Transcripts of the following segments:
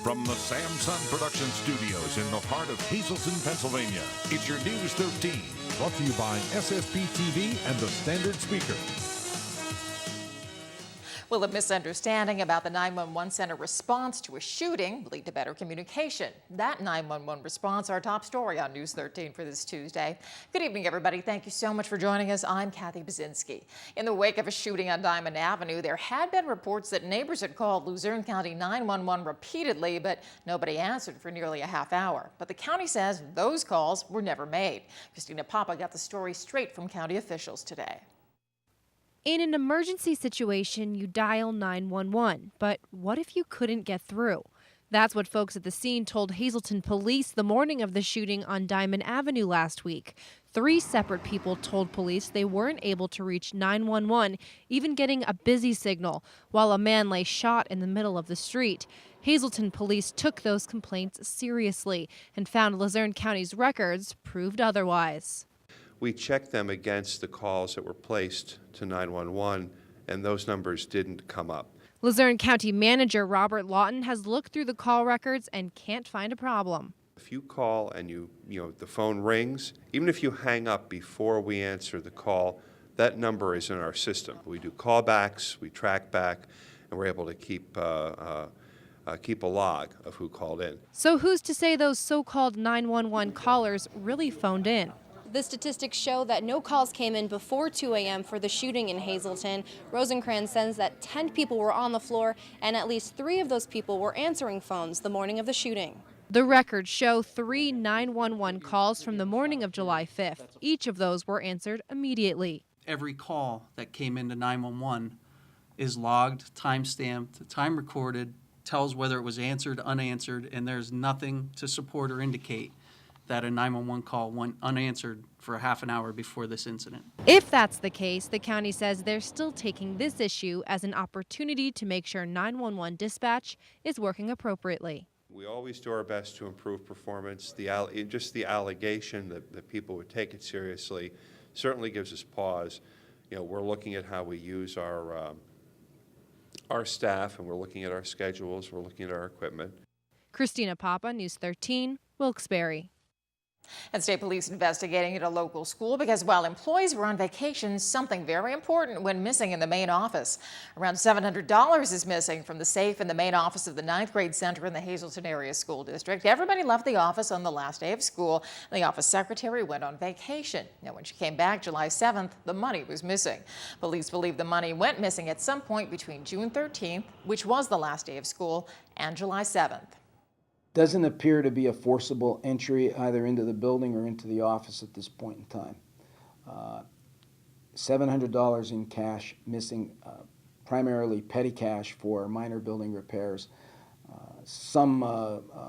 From the Samson Production Studios in the heart of Hazleton, Pennsylvania, it's your News 13. Brought to you by SSPTV and the Standard Speaker. Well, a misunderstanding about the 911 center response to a shooting will lead to better communication. That 911 response, our top story on News 13 for this Tuesday. Good evening, everybody. Thank you so much for joining us. I'm Kathy Bazinski. In the wake of a shooting on Diamond Avenue, there had been reports that neighbors had called Luzerne County 911 repeatedly, but nobody answered for nearly a half hour. But the county says those calls were never made. Christina Papa got the story straight from county officials today. In an emergency situation, you dial 911, but what if you couldn't get through? That's what folks at the scene told Hazleton police the morning of the shooting on Diamond Avenue last week. 3 separate people told police they weren't able to reach 911, even getting a busy signal, while a man lay shot in the middle of the street. Hazleton police took those complaints seriously and found Luzerne County's records proved otherwise. We checked them against the calls that were placed to 911, and those numbers didn't come up. Luzerne County Manager Robert Lawton has looked through the call records and can't find a problem. If you call and the phone rings, even if you hang up before we answer the call, that number is in our system. We do callbacks, we track back, and we're able to keep a log of who called in. So who's to say those so-called 911 callers really phoned in? The statistics show that no calls came in before 2 a.m. for the shooting in Hazleton. Rosencrantz says that 10 people were on the floor and at least 3 of those people were answering phones the morning of the shooting. The records show 3 911 calls from the morning of July 5th. Each of those were answered immediately. Every call that came into 911 is logged, time-stamped, time recorded, tells whether it was answered, unanswered, and there's nothing to support or indicate that a 911 call went unanswered for a half an hour before this incident. If that's the case, the county says they're still taking this issue as an opportunity to make sure 911 dispatch is working appropriately. We always do our best to improve performance. Just the allegation that people would take it seriously certainly gives us pause. We're looking at how we use our staff, and we're looking at our schedules, we're looking at our equipment. Christina Papa, News 13, Wilkes-Barre. And state police investigating at a local school because while employees were on vacation, something very important went missing in the main office. Around $700 is missing from the safe in the main office of the 9th grade center in the Hazleton Area School District. Everybody left the office on the last day of school, and the office secretary went on vacation. Now, when she came back July 7th, the money was missing. Police believe the money went missing at some point between June 13th, which was the last day of school, and July 7th. Doesn't appear to be a forcible entry either into the building or into the office at this point in time. $700 in cash missing, primarily petty cash for minor building repairs. Some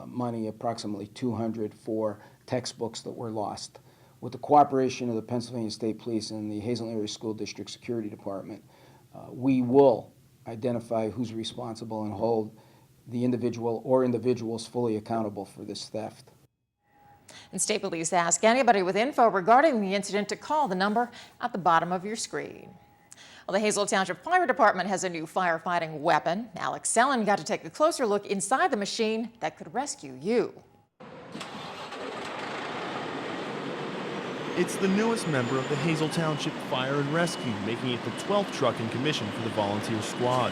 money, approximately $200 for textbooks that were lost. With the cooperation of the Pennsylvania State Police and the Hazleton Area School District Security Department, we will identify who's responsible and hold the individual or individuals fully accountable for this theft. And state police ask anybody with info regarding the incident to call the number at the bottom of your screen. Well, the Hazle Township Fire Department has a new firefighting weapon. Alex Sellen got to take a closer look inside the machine that could rescue you. It's the newest member of the Hazle Township Fire and Rescue, making it the 12th truck in commission for the volunteer squad.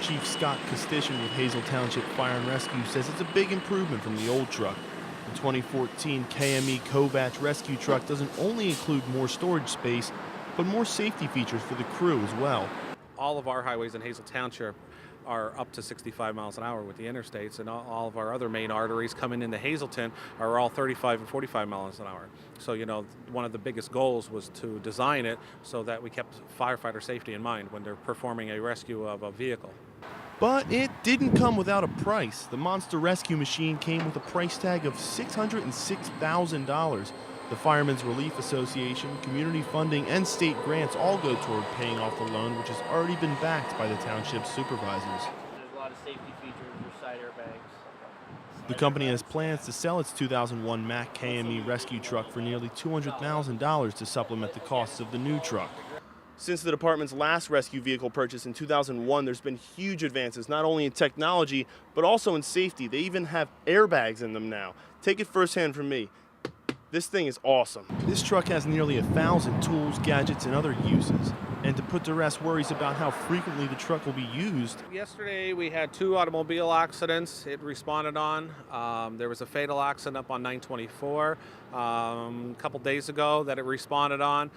Chief Scott Costician with Hazle Township Fire and Rescue says it's a big improvement from the old truck. The 2014 KME Kovatch rescue truck doesn't only include more storage space, but more safety features for the crew as well. All of our highways in Hazle Township are up to 65 miles an hour with the interstates, and all of our other main arteries coming into Hazleton are all 35 and 45 miles an hour. So, one of the biggest goals was to design it so that we kept firefighter safety in mind when they're performing a rescue of a vehicle. But it didn't come without a price. The monster rescue machine came with a price tag of $606,000. The Firemen's Relief Association, community funding, and state grants all go toward paying off the loan, which has already been backed by the township's supervisors. There's a lot of safety features, there's side airbags. The company has plans to sell its 2001 Mack KME rescue truck for nearly $200,000 to supplement the costs of the new truck. Since the department's last rescue vehicle purchase in 2001, there's been huge advances, not only in technology, but also in safety. They even have airbags in them now. Take it firsthand from me. This thing is awesome. This truck has nearly 1,000 tools, gadgets, and other uses. And to put to rest worries about how frequently the truck will be used. Yesterday we had 2 automobile accidents it responded on. There was a fatal accident up on 924 a couple days ago that it responded on.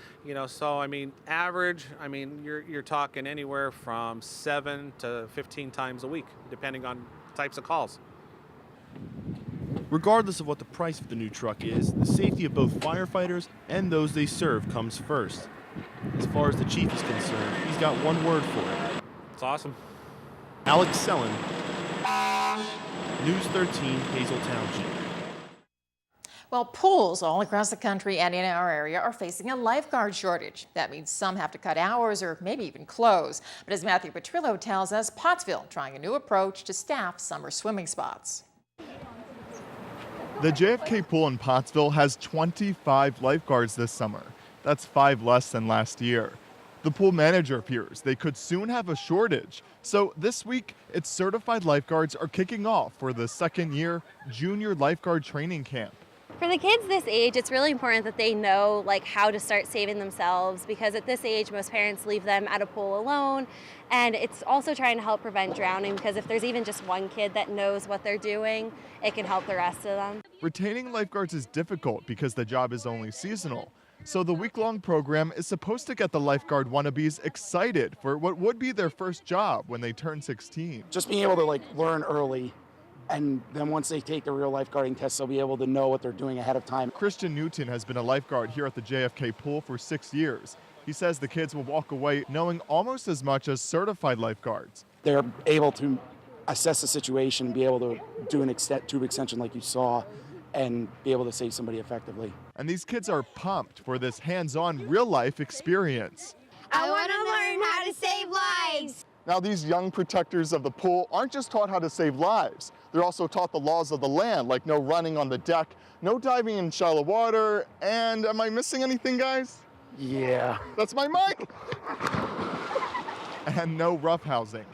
So I mean, average, you're talking anywhere from 7 to 15 times a week, depending on types of calls. Regardless of what the price of the new truck is, the safety of both firefighters and those they serve comes first. As far as the chief is concerned, he's got one word for it. It's awesome. Alex Sellen, News 13, Hazle Township. Well, pools all across the country and in our area are facing a lifeguard shortage. That means some have to cut hours or maybe even close. But as Matthew Petrillo tells us, Pottsville trying a new approach to staff summer swimming spots. The JFK pool in Pottsville has 25 lifeguards this summer. That's 5 less than last year. The pool manager fears they could soon have a shortage. So this week, its certified lifeguards are kicking off for the second-year junior lifeguard training camp. For the kids this age, it's really important that they know how to start saving themselves, because at this age, most parents leave them at a pool alone. And it's also trying to help prevent drowning, because if there's even just one kid that knows what they're doing, it can help the rest of them. Retaining lifeguards is difficult because the job is only seasonal. So the week-long program is supposed to get the lifeguard wannabes excited for what would be their first job when they turn 16. Just being able to learn early, and then once they take the real lifeguarding test, they'll be able to know what they're doing ahead of time. Christian Newton has been a lifeguard here at the JFK pool for 6 years. He says the kids will walk away knowing almost as much as certified lifeguards. They're able to assess the situation, be able to do an tube extension like you saw, and be able to save somebody effectively. And these kids are pumped for this hands-on, real-life experience. I want to learn how to save lives. Now, these young protectors of the pool aren't just taught how to save lives. They're also taught the laws of the land, like no running on the deck, no diving in shallow water, and am I missing anything, guys? Yeah. That's my mic! And no roughhousing.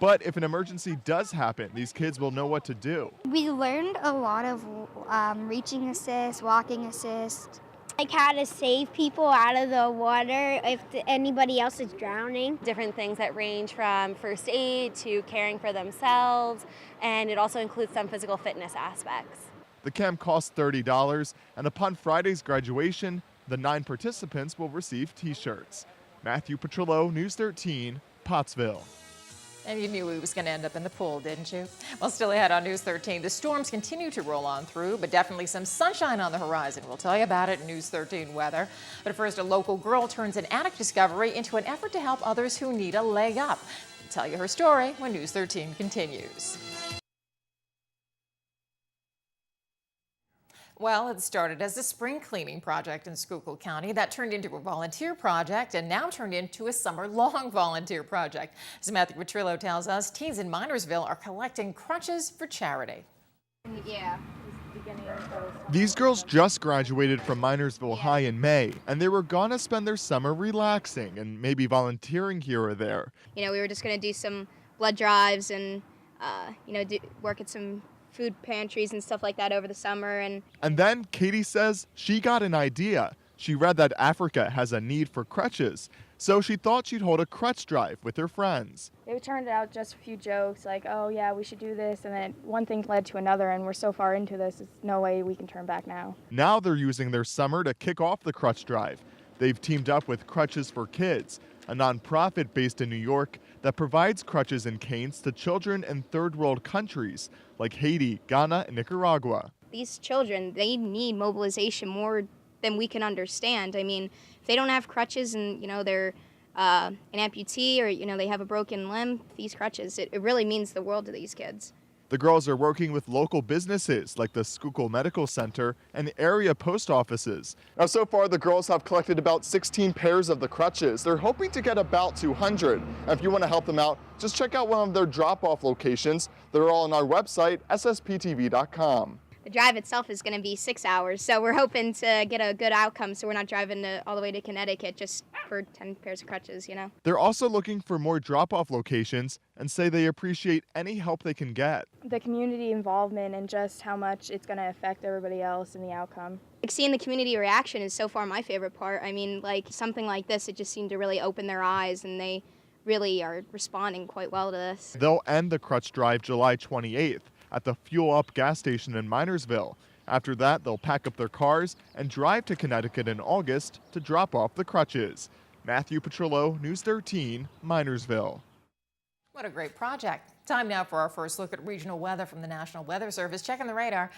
But if an emergency does happen, these kids will know what to do. We learned a lot of reaching assist, walking assist. Like how to save people out of the water if anybody else is drowning. Different things that range from first aid to caring for themselves, and it also includes some physical fitness aspects. The camp costs $30, and upon Friday's graduation, the 9 participants will receive T-shirts. Matthew Petrillo, News 13, Pottsville. And you knew he was going to end up in the pool, didn't you? Well, still ahead on News 13, the storms continue to roll on through, but definitely some sunshine on the horizon. We'll tell you about it in News 13 weather. But first, a local girl turns an attic discovery into an effort to help others who need a leg up. We'll tell you her story when News 13 continues. Well, it started as a spring cleaning project in Schuylkill County that turned into a volunteer project and now turned into a summer-long volunteer project. As Matthew Petrillo tells us, teens in Minersville are collecting crutches for charity. Yeah. These girls just graduated from Minersville High in May, and they were gonna spend their summer relaxing and maybe volunteering here or there. We were just going to do some blood drives and, work at some food pantries and stuff like that over the summer. And then Katie says she got an idea. She read that Africa has a need for crutches, so she thought she'd hold a crutch drive with her friends. It turned out just a few jokes like, oh yeah, we should do this, and then one thing led to another, and we're so far into this, there's no way we can turn back now. Now they're using their summer to kick off the crutch drive. They've teamed up with Crutches for Kids, a nonprofit based in New York that provides crutches and canes to children in third world countries like Haiti, Ghana, and Nicaragua. These children, they need mobilization more than we can understand. I mean, if they don't have crutches and, they're an amputee or, they have a broken limb, these crutches, it really means the world to these kids. The girls are working with local businesses like the Schuylkill Medical Center and area post offices. Now, so far, the girls have collected about 16 pairs of the crutches. They're hoping to get about 200. And if you want to help them out, just check out one of their drop-off locations. They're all on our website, SSPTV.com. The drive itself is going to be 6 hours. So we're hoping to get a good outcome so we're not driving all the way to Connecticut just for 10 pairs of crutches, you know. They're also looking for more drop-off locations and say they appreciate any help they can get. The community involvement and just how much it's going to affect everybody else and the outcome. Like seeing the community reaction is so far my favorite part. I mean, like something like this, it just seemed to really open their eyes, and they really are responding quite well to this. They'll end the crutch drive July 28th at the Fuel Up gas station in Minersville. After that, they'll pack up their cars and drive to Connecticut in August to drop off the crutches. Matthew Petrillo, News 13, Minersville. What a great project. Time now for our first look at regional weather from the National Weather Service. Checking the radar.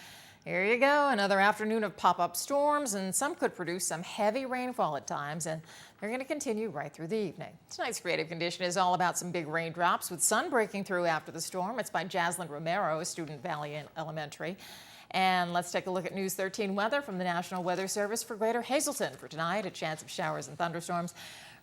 Here you go, another afternoon of pop-up storms, and some could produce some heavy rainfall at times, and they're going to continue right through the evening. Tonight's creative condition is all about some big raindrops with sun breaking through after the storm. It's by Jaslyn Romero, a student at Valley Elementary. And let's take a look at News 13 weather from the National Weather Service for Greater Hazleton. For tonight, a chance of showers and thunderstorms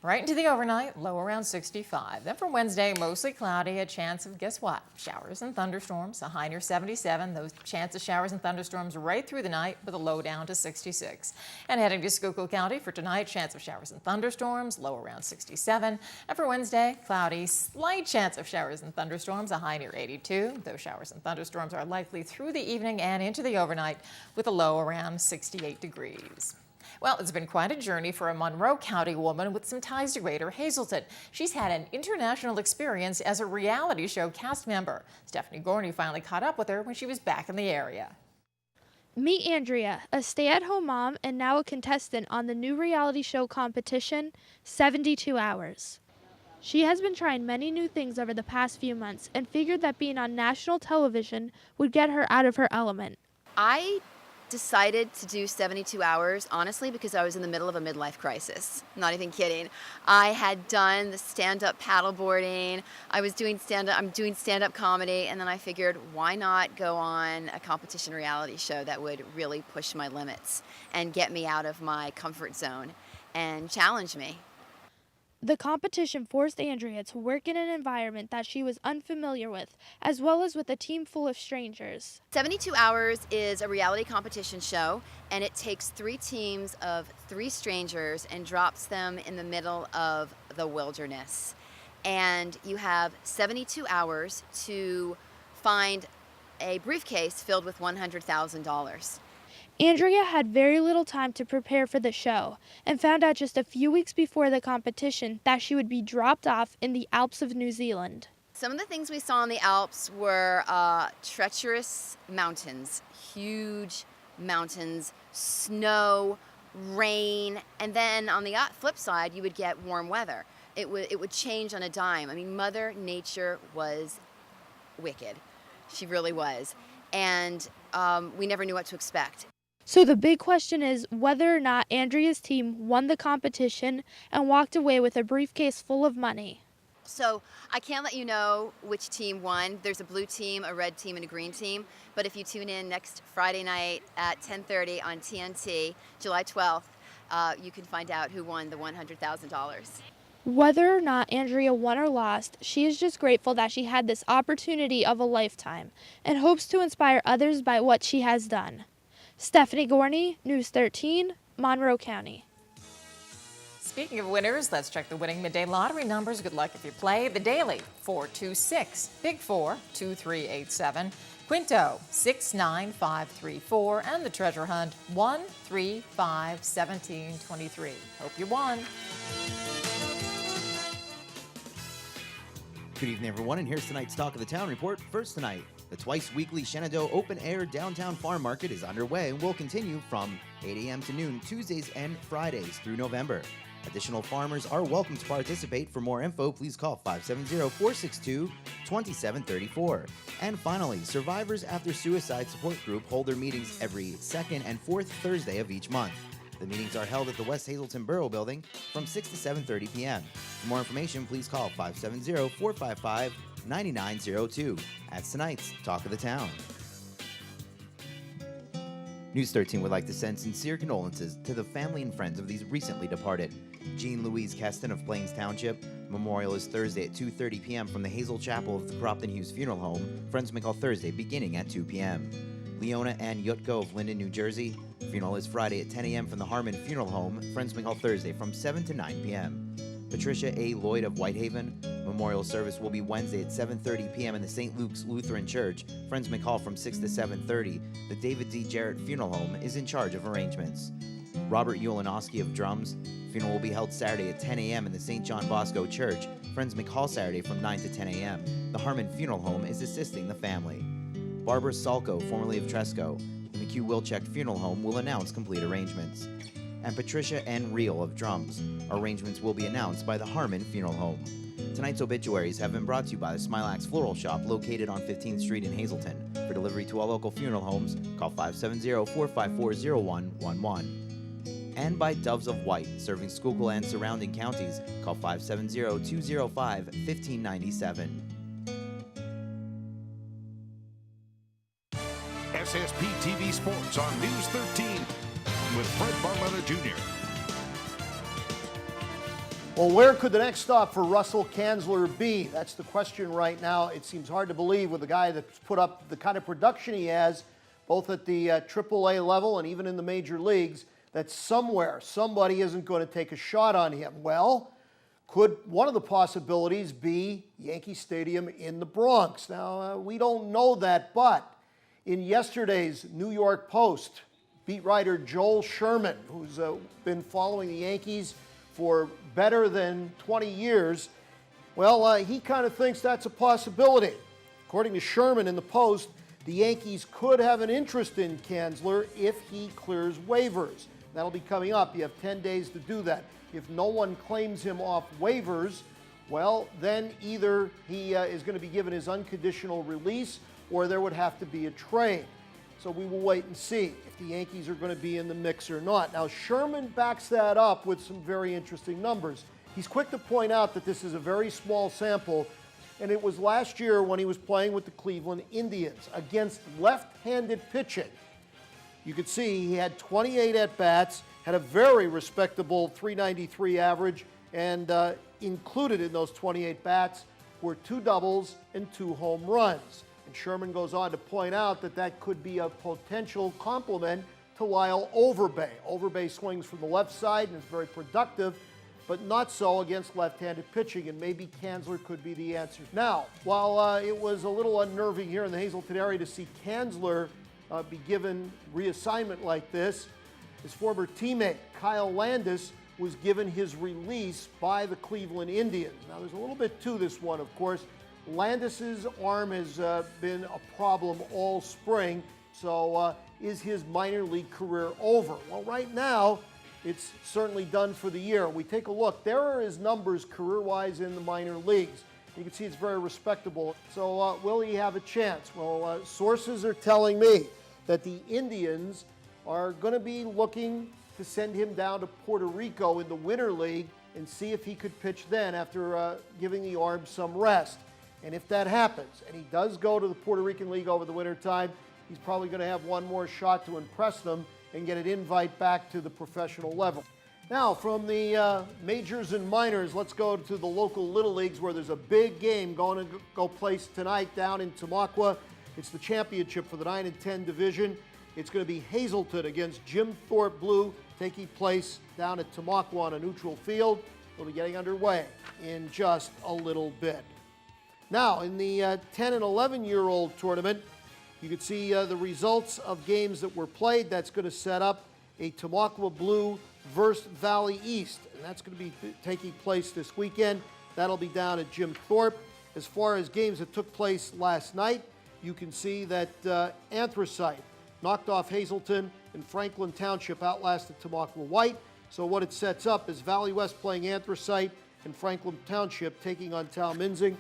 right into the overnight, low around 65. Then for Wednesday, mostly cloudy, a chance of, guess what, showers and thunderstorms, a high near 77. Those chance of showers and thunderstorms right through the night with a low down to 66. And heading to Schuylkill County for tonight, chance of showers and thunderstorms, low around 67. And for Wednesday, cloudy, slight chance of showers and thunderstorms, a high near 82. Those showers and thunderstorms are likely through the evening and into the overnight with a low around 68 degrees. Well, it's been quite a journey for a Monroe County woman with some ties to Greater Hazleton. She's had an international experience as a reality show cast member. Stephanie Gorney finally caught up with her when she was back in the area. Meet Andrea, a stay-at-home mom and now a contestant on the new reality show competition, 72 Hours. She has been trying many new things over the past few months and figured that being on national television would get her out of her element. I decided to do 72 hours, honestly, because I was in the middle of a midlife crisis. Not even kidding. I had done the stand-up paddleboarding. I'm doing stand-up comedy, and then I figured, why not go on a competition reality show that would really push my limits and get me out of my comfort zone and challenge me. The competition forced Andrea to work in an environment that she was unfamiliar with, as well as with a team full of strangers. 72 Hours is a reality competition show, and it takes 3 teams of 3 strangers and drops them in the middle of the wilderness. And you have 72 hours to find a briefcase filled with $100,000. Andrea had very little time to prepare for the show and found out just a few weeks before the competition that she would be dropped off in the Alps of New Zealand. Some of the things we saw in the Alps were treacherous mountains, huge mountains, snow, rain, and then on the flip side, you would get warm weather. It would change on a dime. I mean, Mother Nature was wicked. She really was. And we never knew what to expect. So the big question is whether or not Andrea's team won the competition and walked away with a briefcase full of money. So I can't let you know which team won. There's a blue team, a red team, and a green team. But if you tune in next Friday night at 10:30 on TNT, July 12th, you can find out who won the $100,000. Whether or not Andrea won or lost, she is just grateful that she had this opportunity of a lifetime and hopes to inspire others by what she has done. Stephanie Gorney, News 13, Monroe County. Speaking of winners, let's check the winning midday lottery numbers. Good luck if you play. The Daily, 426. Big 4, 2387. Quinto, 69534. And the Treasure Hunt, 1351723. Hope you won. Good evening, everyone, and here's tonight's Talk of the Town report. First tonight, the twice-weekly Shenandoah Open-Air Downtown Farm Market is underway and will continue from 8 a.m. to noon Tuesdays and Fridays through November. Additional farmers are welcome to participate. For more info, please call 570-462-2734. And finally, Survivors After Suicide Support Group hold their meetings every second and fourth Thursday of each month. The meetings are held at the West Hazleton Borough Building from 6 to 7:30 p.m. For more information, please call 570-455-9902. That's tonight's Talk of the Town. News 13 would like to send sincere condolences to the family and friends of these recently departed. Jean Louise Keston of Plains Township. Memorial is Thursday at 2:30 p.m. from the Hazle Chapel of the Cropton Hughes Funeral Home. Friends may call Thursday beginning at 2 p.m. Leona Ann Yutko of Linden, New Jersey. Funeral is Friday at 10 a.m. from the Harmon Funeral Home. Friends may call Thursday from 7 to 9 p.m. Patricia A. Lloyd of Whitehaven. Memorial service will be Wednesday at 7:30 p.m. in the St. Luke's Lutheran Church. Friends may call from 6 to 7:30. The David D. Jarrett Funeral Home is in charge of arrangements. Robert Ulanowski of Drums. Funeral will be held Saturday at 10 a.m. in the St. John Bosco Church. Friends may call Saturday from 9 to 10 a.m. The Harmon Funeral Home is assisting the family. Barbara Salko, formerly of Tresco, the McHugh Wilczek Funeral Home will announce complete arrangements. And Patricia N. Reel of Drums. Arrangements will be announced by the Harmon Funeral Home. Tonight's obituaries have been brought to you by the Smilax Floral Shop located on 15th Street in Hazleton. For delivery to all local funeral homes, call 570-454-0111. And by Doves of White, serving Schuylkill and surrounding counties, call 570-205-1597. SSPTV Sports on News 13 with Fred Barletta Jr. Well, where could the next stop for Russell Kanzler be? That's the question right now. It seems hard to believe with a guy that's put up the kind of production he has, both at the AAA level and even in the major leagues, that somewhere somebody isn't going to take a shot on him. Well, could one of the possibilities be Yankee Stadium in the Bronx? Now, we don't know that, but in yesterday's New York Post, beat writer Joel Sherman, who's been following the Yankees for better than 20 years, well, he kind of thinks that's a possibility. According to Sherman in the Post, the Yankees could have an interest in Kanzler if he clears waivers. That'll be coming up. You have 10 days to do that. If no one claims him off waivers, well, then either he is going to be given his unconditional release or there would have to be a trade. So we will wait and see if the Yankees are going to be in the mix or not. Now, Sherman backs that up with some very interesting numbers. He's quick to point out that this is a very small sample, and it was last year when he was playing with the Cleveland Indians against left-handed pitching. You could see he had 28 at-bats, had a very respectable .393 average, and included in those 28 bats were 2 doubles and 2 home runs. And Sherman goes on to point out that that could be a potential complement to Lyle Overbay. Overbay swings from the left side and is very productive, but not so against left-handed pitching, and maybe Kanzler could be the answer. Now, while it was a little unnerving here in the Hazleton area to see Kanzler be given reassignment like this, his former teammate Kyle Landis was given his release by the Cleveland Indians. Now, there's a little bit to this one, of course. Landis's arm has been a problem all spring, so is his minor league career over? Well, right now, it's certainly done for the year. We take a look. There are his numbers career-wise in the minor leagues. You can see it's very respectable. So will he have a chance? Well, sources are telling me that the Indians are going to be looking to send him down to Puerto Rico in the Winter League and see if he could pitch then after giving the arm some rest. And if that happens, and he does go to the Puerto Rican League over the winter time, he's probably going to have one more shot to impress them and get an invite back to the professional level. Now, from the majors and minors, let's go to the local little leagues where there's a big game going to go place tonight down in Tamaqua. It's the championship for the 9 and 10 division. It's going to be Hazleton against Jim Thorpe Blue, taking place down at Tamaqua on a neutral field. It'll be getting underway in just a little bit. Now, in the 10 and 11-year-old tournament, you can see the results of games that were played. That's going to set up a Tamaqua Blue versus Valley East, and that's going to be taking place this weekend. That'll be down at Jim Thorpe. As far as games that took place last night, you can see that Anthracite knocked off Hazleton, and Franklin Township outlasted Tamaqua White. So what it sets up is Valley West playing Anthracite and Franklin Township taking on Talminzing.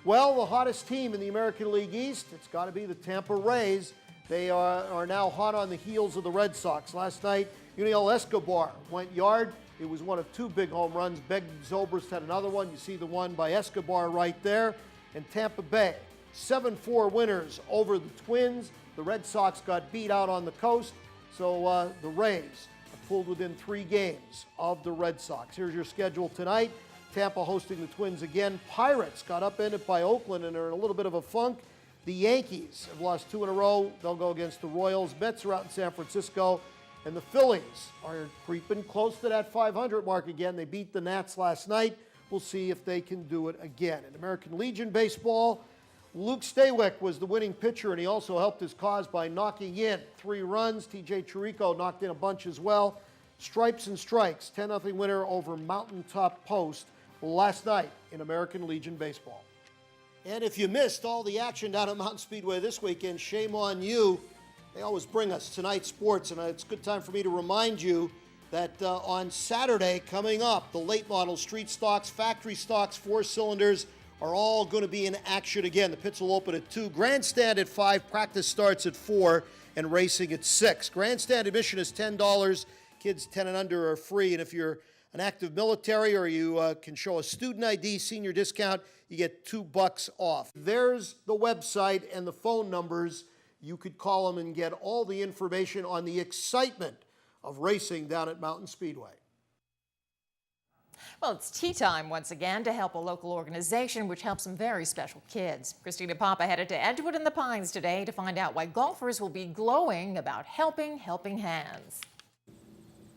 Well, the hottest team in the American League East, it's got to be the Tampa Rays. They are now hot on the heels of the Red Sox. Last night, Yuniel Escobar went yard. It was one of 2 big home runs. Beg Zobrist had another one. You see the one by Escobar right there. And Tampa Bay, 7-4 winners over the Twins. The Red Sox got beat out on the coast, so the Rays are pulled within 3 games of the Red Sox. Here's your schedule tonight. Tampa hosting the Twins again. Pirates got upended by Oakland and are in a little bit of a funk. The Yankees have lost 2 in a row. They'll go against the Royals. Mets are out in San Francisco. And the Phillies are creeping close to that 500 mark again. They beat the Nats last night. We'll see if they can do it again. In American Legion baseball, Luke Stawick was the winning pitcher, and he also helped his cause by knocking in 3 runs. TJ Chirico knocked in a bunch as well. Stripes and strikes, 10-0 winner over Mountaintop Post last night in American Legion baseball. And if you missed all the action down at Mountain Speedway this weekend, shame on you. They always bring us tonight's sports, and it's a good time for me to remind you that on Saturday coming up, the late model street stocks, factory stocks, 4 cylinders are all going to be in action again. The pits will open at 2, grandstand at 5, practice starts at 4, and racing at 6. Grandstand admission is $10. Kids 10 and under are free, and if you're an active military or you can show a student ID senior discount, you get $2 off. There's the website and the phone numbers. You could call them and get all the information on the excitement of racing down at Mountain Speedway. Well, it's tea time once again to help a local organization which helps some very special kids. Christina Papa headed to Edgewood in the Pines today to find out why golfers will be glowing about helping hands.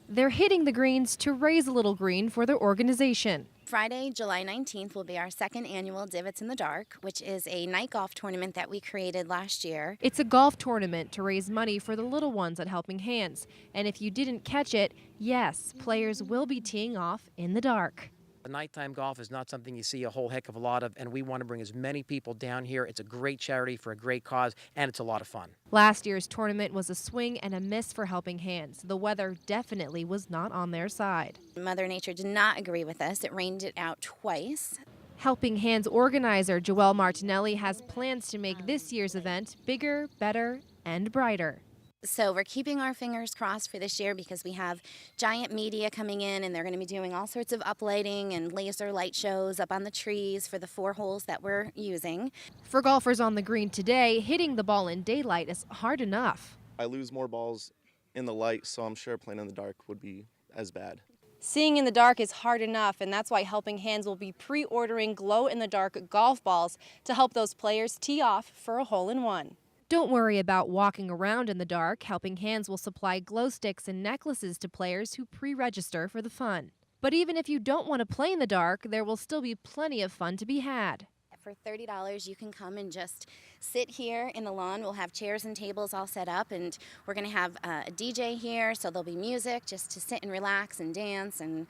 They're hitting the greens to raise a little green for their organization. Friday, July 19th will be our 2nd annual Divots in the Dark, which is a night golf tournament that we created last year. It's a golf tournament to raise money for the little ones at Helping Hands. And if you didn't catch it, yes, players will be teeing off in the dark. Nighttime golf is not something you see a whole heck of a lot of, and we want to bring as many people down here. It's a great charity for a great cause, and it's a lot of fun. Last year's tournament was a swing and a miss for Helping Hands. The weather definitely was not on their side. Mother Nature did not agree with us. It rained it out twice. Helping Hands organizer Joelle Martinelli has plans to make this year's event bigger, better, and brighter. So we're keeping our fingers crossed for this year because we have giant media coming in, and they're going to be doing all sorts of uplighting and laser light shows up on the trees for the 4 holes that we're using. For golfers on the green today, hitting the ball in daylight is hard enough. I lose more balls in the light, so I'm sure playing in the dark would be as bad. Seeing in the dark is hard enough, and that's why Helping Hands will be pre-ordering glow-in-the-dark golf balls to help those players tee off for a hole-in-one. Don't worry about walking around in the dark. Helping Hands will supply glow sticks and necklaces to players who pre-register for the fun. But even if you don't want to play in the dark, there will still be plenty of fun to be had. For $30, you can come and just sit here in the lawn. We'll have chairs and tables all set up, and we're going to have a DJ here, so there'll be music just to sit and relax and dance and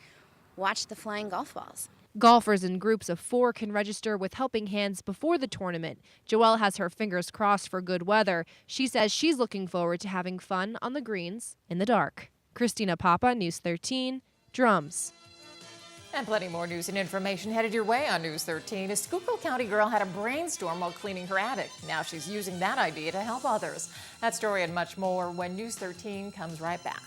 watch the flying golf balls. Golfers in groups of 4 can register with Helping Hands before the tournament. Joelle has her fingers crossed for good weather. She says she's looking forward to having fun on the greens in the dark. Christina Papa, News 13, Drums. And plenty more news and information headed your way on News 13. A Schuylkill County girl had a brainstorm while cleaning her attic. Now she's using that idea to help others. That story and much more when News 13 comes right back.